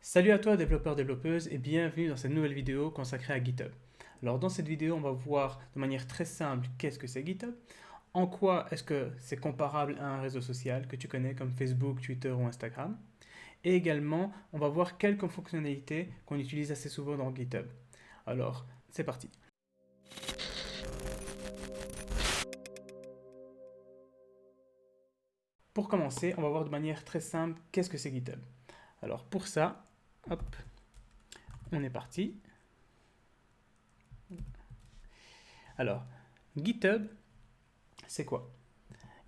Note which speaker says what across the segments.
Speaker 1: Salut à toi développeur, développeuse et bienvenue dans cette nouvelle vidéo consacrée à GitHub. Alors dans cette vidéo, on va voir de manière très simple qu'est-ce que c'est GitHub, en quoi est-ce que c'est comparable à un réseau social que tu connais comme Facebook, Twitter ou Instagram, et également on va voir quelques fonctionnalités qu'on utilise assez souvent dans GitHub. Alors c'est parti. Pour commencer, on va voir de manière très simple qu'est-ce que c'est GitHub. Alors pour ça, hop, on est parti. Alors GitHub, c'est quoi?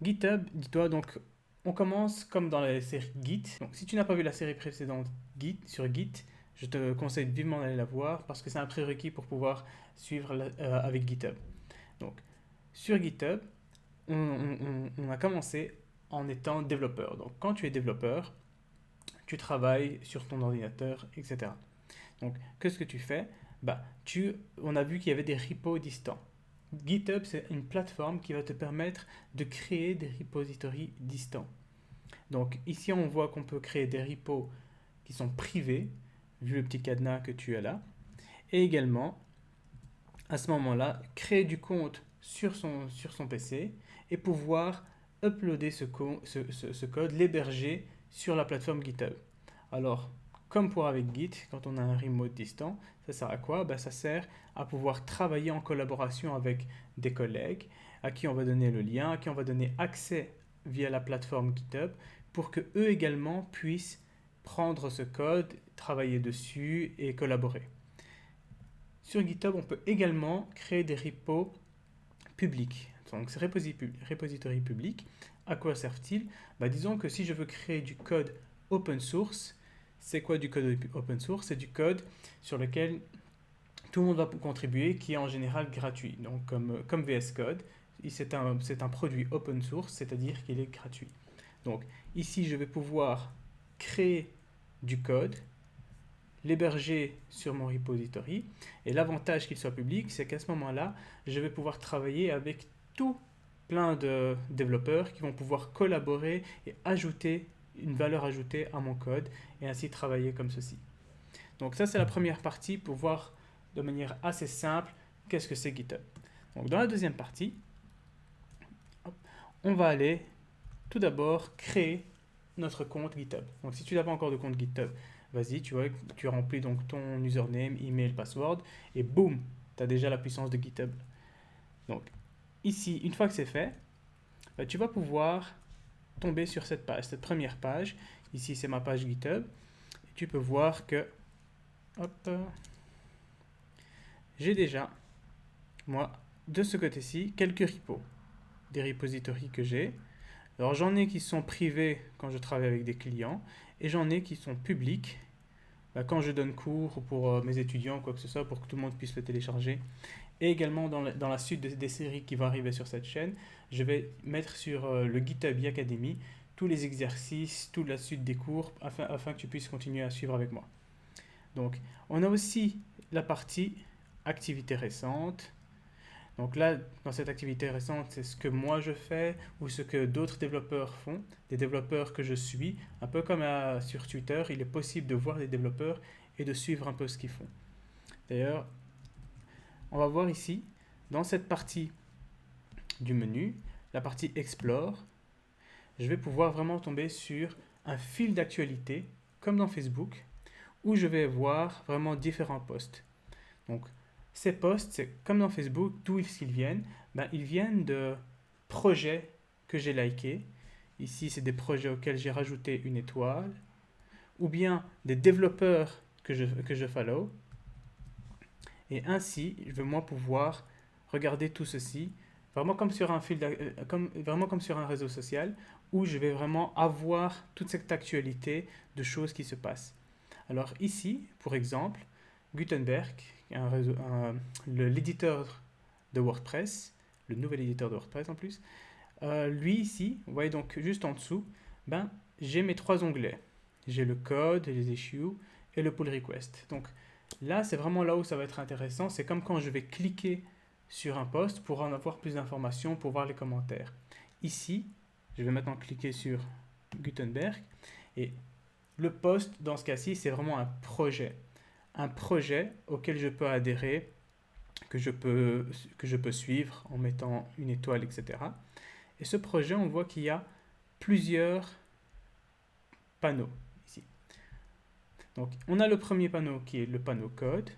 Speaker 1: GitHub, dis-toi, donc on commence comme dans la série Git. Donc si tu n'as pas vu la série précédente Git sur Git, je te conseille vivement d'aller la voir parce que c'est un prérequis pour pouvoir suivre avec GitHub. Donc sur GitHub, on a commencé en étant développeur. Donc quand tu es développeur, tu travailles sur ton ordinateur, etc. Donc qu'est-ce que tu fais? On a vu qu'il y avait des repos distants. GitHub, c'est une plateforme qui va te permettre de créer des repositories distants. Donc ici, on voit qu'on peut créer des repos qui sont privés, vu le petit cadenas que tu as là. Et également, à ce moment-là, créer du compte sur son PC et pouvoir uploader ce code, l'héberger sur la plateforme GitHub. Alors, comme pour avec Git, quand on a un remote distant, ça sert à quoi? Ça sert à pouvoir travailler en collaboration avec des collègues à qui on va donner le lien, à qui on va donner accès via la plateforme GitHub pour que eux également puissent prendre ce code, travailler dessus et collaborer. Sur GitHub, on peut également créer des repos publics. Donc, ces repositories publics, à quoi servent-ils? Disons que si je veux créer du code open source, c'est quoi du code open source? C'est du code sur lequel tout le monde va contribuer, qui est en général gratuit. Donc, comme VS Code, c'est un produit open source, c'est-à-dire qu'il est gratuit. Donc, ici, je vais pouvoir créer du code, l'héberger sur mon repository. Et l'avantage qu'il soit public, c'est qu'à ce moment-là, je vais pouvoir travailler avec tout plein de développeurs qui vont pouvoir collaborer et ajouter une valeur ajoutée à mon code et ainsi travailler comme ceci. Donc ça, c'est la première partie pour voir de manière assez simple qu'est-ce que c'est GitHub. Donc dans la deuxième partie, on va aller tout d'abord créer notre compte GitHub. Donc si tu n'as pas encore de compte GitHub, vas-y, tu vois, tu remplis donc ton username, email, password, et boum, tu as déjà la puissance de GitHub. Donc ici, une fois que c'est fait, tu vas pouvoir tomber sur cette page, cette première page. Ici, c'est ma page GitHub. Et tu peux voir que, hop, j'ai déjà, moi, de ce côté-ci, quelques repos. Des repositories que j'ai. Alors j'en ai qui sont privés quand je travaille avec des clients et j'en ai qui sont publics quand je donne cours ou pour mes étudiants, quoi que ce soit, pour que tout le monde puisse le télécharger. Et également dans la suite des séries qui vont arriver sur cette chaîne, je vais mettre sur le GitHub Academy tous les exercices, toute la suite des cours afin que tu puisses continuer à suivre avec moi. Donc on a aussi la partie activité récente. Donc là, dans cette activité récente, c'est ce que moi je fais ou ce que d'autres développeurs font, des développeurs que je suis. Un peu comme sur Twitter, il est possible de voir les développeurs et de suivre un peu ce qu'ils font. D'ailleurs, on va voir ici, dans cette partie du menu, la partie Explore, je vais pouvoir vraiment tomber sur un fil d'actualité, comme dans Facebook, où je vais voir vraiment différents posts. Donc, ces posts, c'est comme dans Facebook, d'où ils viennent? Ils viennent de projets que j'ai likés. Ici, c'est des projets auxquels j'ai rajouté une étoile. Ou bien des développeurs que je follow. Et ainsi, je vais moi pouvoir regarder tout ceci, vraiment comme sur vraiment comme sur un réseau social, où je vais vraiment avoir toute cette actualité de choses qui se passent. Alors ici, pour exemple, Gutenberg, l'éditeur de WordPress, le nouvel éditeur de WordPress en plus, lui ici, vous voyez donc juste en dessous, j'ai mes trois onglets. J'ai le code, les issues et le pull request. Donc là, c'est vraiment là où ça va être intéressant. C'est comme quand je vais cliquer sur un post pour en avoir plus d'informations, pour voir les commentaires. Ici, je vais maintenant cliquer sur Gutenberg et le post, dans ce cas-ci, c'est vraiment un projet. Un projet auquel je peux adhérer, que je peux suivre en mettant une étoile, etc. Et ce projet, on voit qu'il y a plusieurs panneaux ici. Donc, on a le premier panneau qui est le panneau code.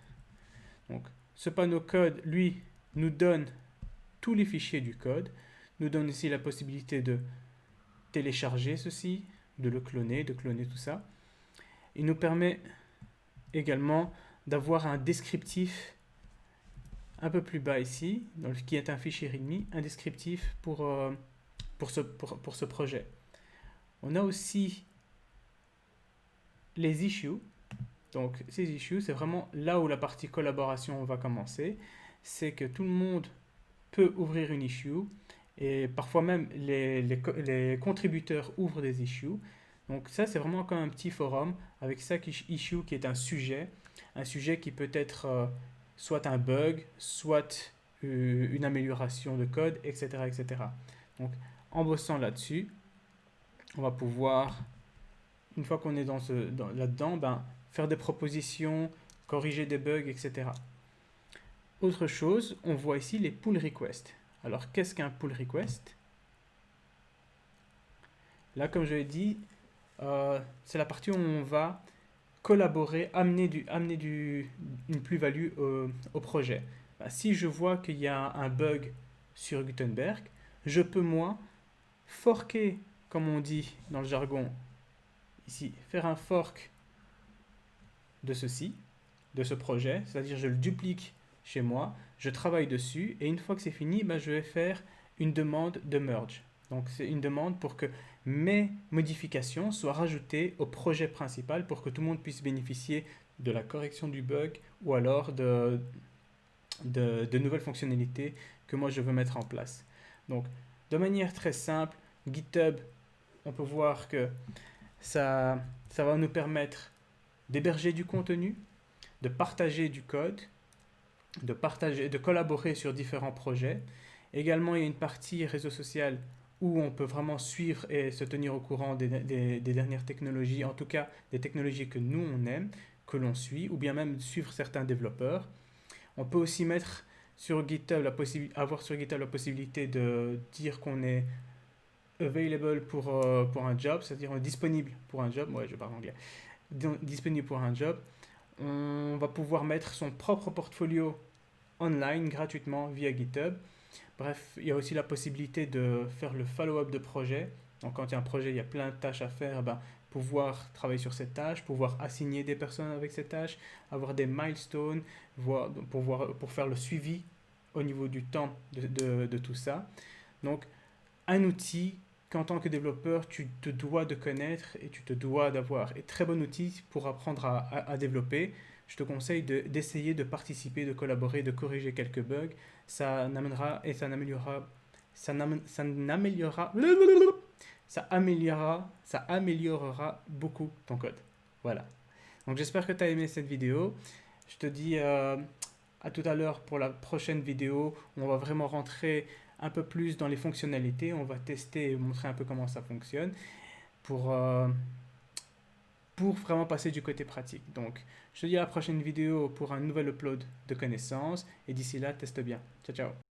Speaker 1: Donc, ce panneau code, lui, nous donne tous les fichiers du code, nous donne aussi la possibilité de télécharger ceci, de le cloner, de cloner tout ça. Il nous permet également d'avoir un descriptif un peu plus bas ici, qui est un fichier README, un descriptif pour ce projet. On a aussi les issues. Donc ces issues, c'est vraiment là où la partie collaboration va commencer. C'est que tout le monde peut ouvrir une issue et parfois même les contributeurs ouvrent des issues. Donc ça, c'est vraiment comme un petit forum avec chaque issue qui est un sujet qui peut être soit un bug, soit une amélioration de code, etc., etc. Donc en bossant là-dessus, on va pouvoir, une fois qu'on est là-dedans, faire des propositions, corriger des bugs, etc. Autre chose, on voit ici les pull requests. Alors, qu'est-ce qu'un pull request? Là, comme je l'ai dit, c'est la partie où on va collaborer, amener une plus-value au projet. Si je vois qu'il y a un bug sur Gutenberg, je peux, moi, forker, comme on dit dans le jargon, ici, faire un fork de ceci, de ce projet, c'est-à-dire je le duplique chez moi, je travaille dessus, et une fois que c'est fini, je vais faire une demande de merge. Donc c'est une demande pour que mes modifications soient rajoutées au projet principal pour que tout le monde puisse bénéficier de la correction du bug ou alors de nouvelles fonctionnalités que moi je veux mettre en place. Donc de manière très simple, GitHub, on peut voir que ça va nous permettre d'héberger du contenu, de partager du code, de collaborer sur différents projets. Également, il y a une partie réseau social où on peut vraiment suivre et se tenir au courant des dernières technologies, en tout cas des technologies que nous on aime, que l'on suit, ou bien même suivre certains développeurs. On peut aussi mettre sur GitHub avoir sur GitHub la possibilité de dire qu'on est available pour un job, c'est-à-dire disponible pour un job. Ouais, je parle anglais. Disponible pour un job. On va pouvoir mettre son propre portfolio online gratuitement via GitHub. Bref, il y a aussi la possibilité de faire le follow-up de projet. Donc quand il y a un projet, il y a plein de tâches à faire, pouvoir travailler sur ces tâches, pouvoir assigner des personnes avec ces tâches, avoir des milestones, pour faire le suivi au niveau du temps de tout ça. Donc un outil qu'en tant que développeur, tu te dois de connaître et tu te dois d'avoir. Et très bon outil pour apprendre à développer. Je te conseille d'essayer de participer, de collaborer, de corriger quelques bugs. Ça n'amènera et ça améliorera beaucoup ton code. Voilà. Donc j'espère que tu as aimé cette vidéo. Je te dis à tout à l'heure pour la prochaine vidéo où on va vraiment rentrer un peu plus dans les fonctionnalités. On va tester et montrer un peu comment ça fonctionne pour vraiment passer du côté pratique. Donc, je te dis à la prochaine vidéo pour un nouvel upload de connaissances. Et d'ici là, teste bien. Ciao, ciao.